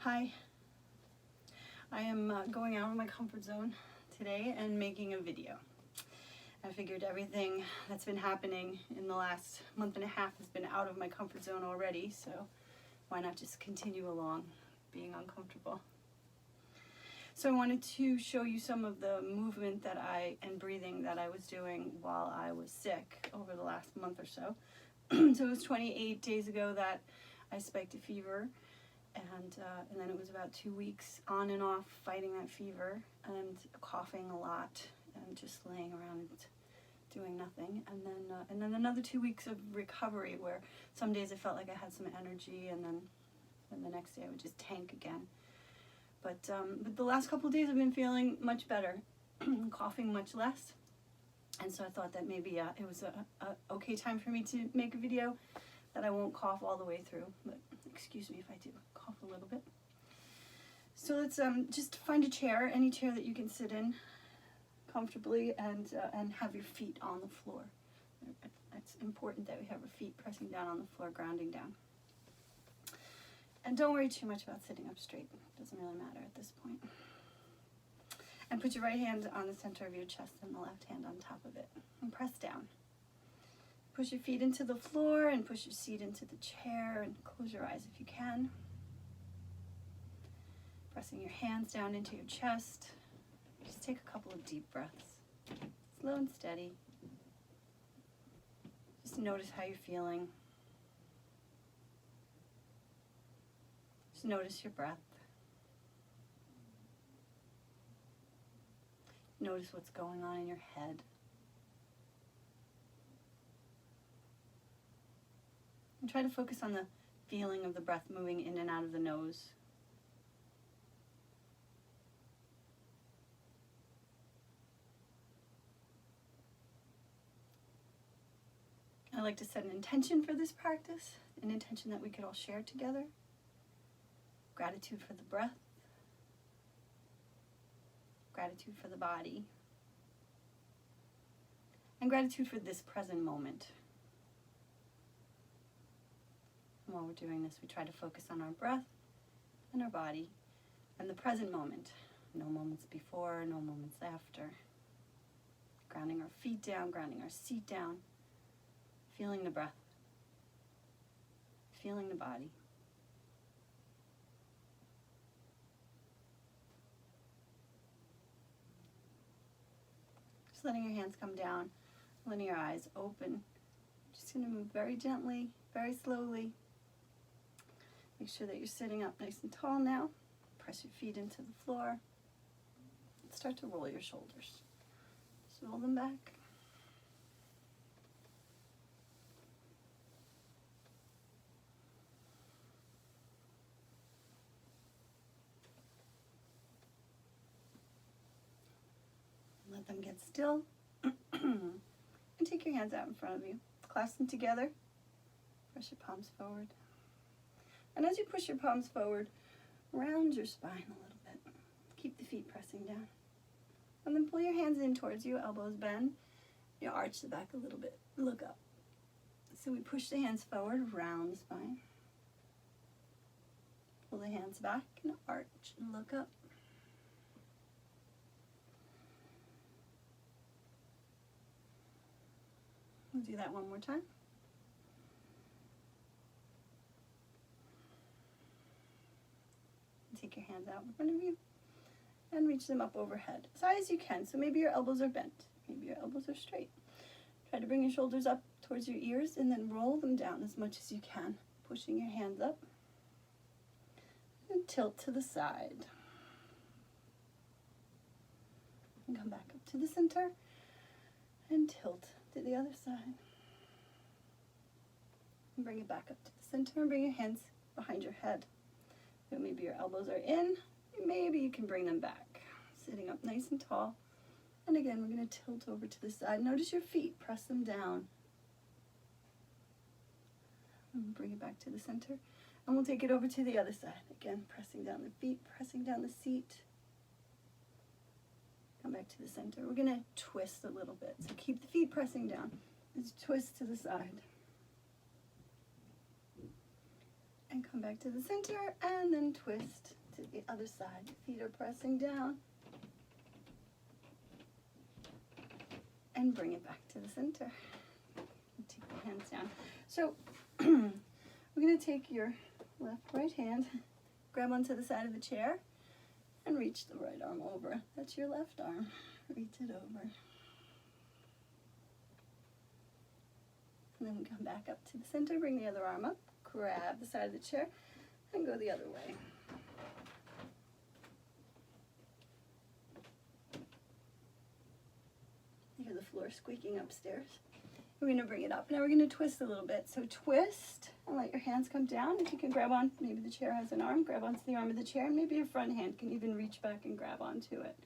Hi, I am going out of my comfort zone today and making a video. I figured everything that's been happening in the last month and a half has been out of my comfort zone already, so why not just continue along being uncomfortable. So I wanted to show you some of the movement and breathing that I was doing while I was sick over the last month or so. So it was 28 days ago that I spiked a fever. And then it was about 2 weeks on and off fighting that fever and coughing a lot and just laying around and doing nothing. And then another 2 weeks of recovery where some days I felt like I had some energy, and then the next day I would just tank again. But the last couple of days I've been feeling much better, coughing much less. And so I thought that maybe it was a okay time for me to make a video that I won't cough all the way through, but excuse me if I do cough a little bit. So let's just find a chair, any chair that you can sit in comfortably, and have your feet on the floor. It's important that we have our feet pressing down on the floor, grounding down. And don't worry too much about sitting up straight. It doesn't really matter at this point. And put your right hand on the center of your chest and the left hand on top of it, and press down. Push your feet into the floor and push your seat into the chair, and close your eyes if you can. Pressing your hands down into your chest. Just take a couple of deep breaths. Slow and steady. Just notice how you're feeling. Just notice your breath. Notice what's going on in your head. And try to focus on the feeling of the breath moving in and out of the nose. I like to set an intention for this practice, an intention that we could all share together. Gratitude for the breath, gratitude for the body, and gratitude for this present moment. While we're doing this, we try to focus on our breath and our body and the present moment. No moments before, no moments after. Grounding our feet down, grounding our seat down. Feeling the breath. Feeling the body. Just letting your hands come down, letting your eyes open. Just going to move very gently, very slowly. Make sure that you're sitting up nice and tall now. Press your feet into the floor. Start to roll your shoulders. Just roll them back. Let them get still. And take your hands out in front of you. Clasp them together. Press your palms forward. And as you push your palms forward, round your spine a little bit. Keep the feet pressing down. And then pull your hands in towards you, elbows bend. You arch the back a little bit. Look up. So we push the hands forward, round the spine. Pull the hands back and arch and look up. We'll do that one more time. Take your hands out in front of you and reach them up overhead, as high as you can. So maybe your elbows are bent, maybe your elbows are straight. Try to bring your shoulders up towards your ears and then roll them down as much as you can, pushing your hands up and tilt to the side. And come back up to the center and tilt to the other side. And bring it back up to the center and bring your hands behind your head. So maybe your elbows are in, maybe you can bring them back. Sitting up nice and tall. And again, we're going to tilt over to the side. Notice your feet, press them down. And bring it back to the center. And we'll take it over to the other side. Again, pressing down the feet, pressing down the seat. Come back to the center. We're going to twist a little bit. So keep the feet pressing down. Let's twist to the side. And Come back to the center and then twist to the other side. Feet are pressing down. And bring it back to the center. And take the hands down. So we're going to take your right hand, grab onto the side of the chair, and reach the right arm over. That's your left arm. Reach it over. And then come back up to the center, bring the other arm up, grab the side of the chair, and go the other way. You hear the floor squeaking upstairs. We're going to bring it up. Now we're going to twist a little bit. So twist and let your hands come down. If you can grab on, maybe the chair has an arm, grab onto the arm of the chair, and maybe your front hand can even reach back and grab onto it.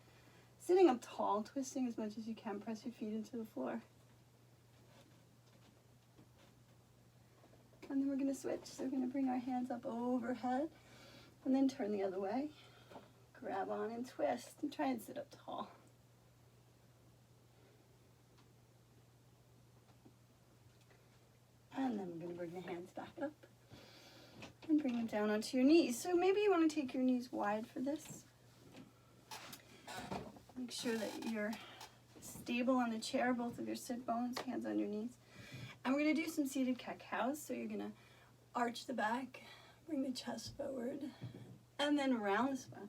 Sitting up tall, twisting as much as you can, press your feet into the floor. And then we're going to switch. So we're going to bring our hands up overhead and then turn the other way. Grab on and twist and try and sit up tall. And then we're going to bring the hands back up and bring them down onto your knees. So maybe you want to take your knees wide for this. Make sure that you're stable on the chair, both of your sit bones, hands on your knees. And we're going to do some seated cat-cows. So you're going to arch the back, bring the chest forward, and then round the spine.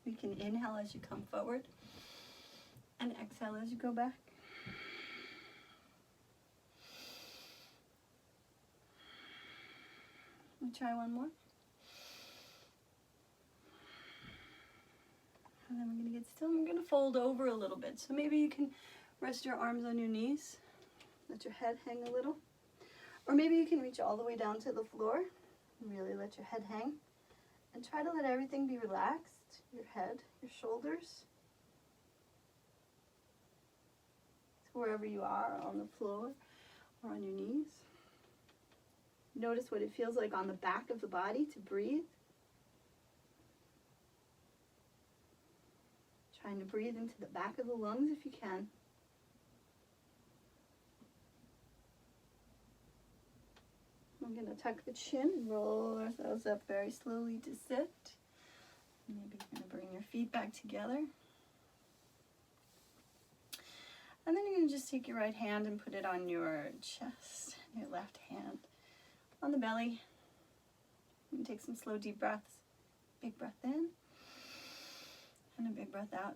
You can inhale as you come forward and exhale as you go back. We'll try one more. And then we're going to get still. And we're going to fold over a little bit. So maybe you can rest your arms on your knees. Let your head hang a little. Or maybe you can reach all the way down to the floor. Really let your head hang. And try to let everything be relaxed. Your head, your shoulders. So wherever you are, on the floor or on your knees. Notice what it feels like on the back of the body to breathe. Trying to breathe into the back of the lungs if you can. We're going to tuck the chin and roll ourselves up very slowly to sit. Maybe you're going to bring your feet back together. And then you're going to just take your right hand and put it on your chest, your left hand on the belly. And take some slow deep breaths. Big breath in and a big breath out.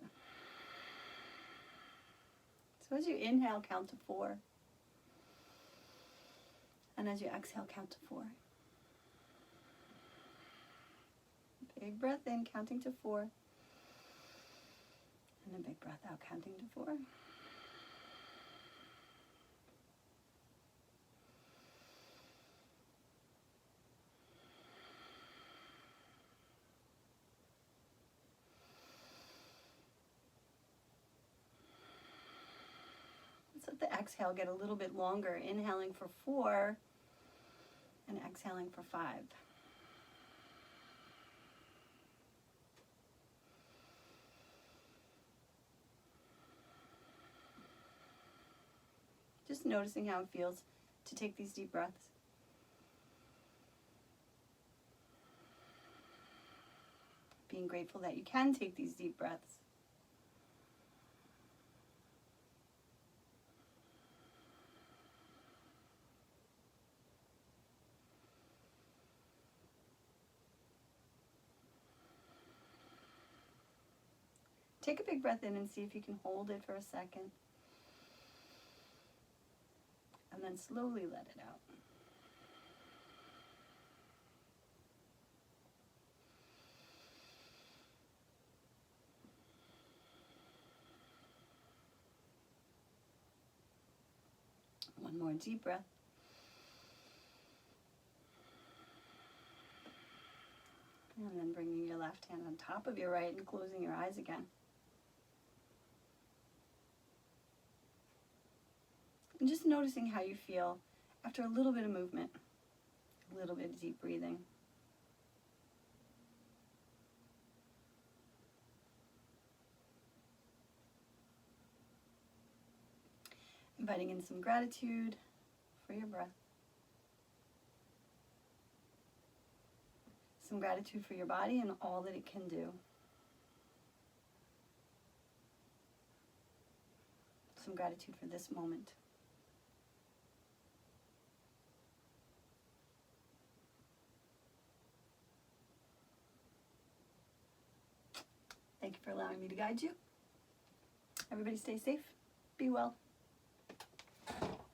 So as you inhale, count to 4. And as you exhale, count to 4. Big breath in, counting to 4. And a big breath out, counting to 4. Let's let the exhale get a little bit longer. Inhaling for 4 and exhaling for 5. Just noticing how it feels to take these deep breaths. Being grateful that you can take these deep breaths. Take a big breath in and see if you can hold it for a second. And then slowly let it out. One more deep breath. And then bringing your left hand on top of your right and closing your eyes again. And just noticing how you feel after a little bit of movement, a little bit of deep breathing. Inviting in some gratitude for your breath. Some gratitude for your body and all that it can do. Some gratitude for this moment. Thank you for allowing me to guide you. Everybody stay safe. Be well.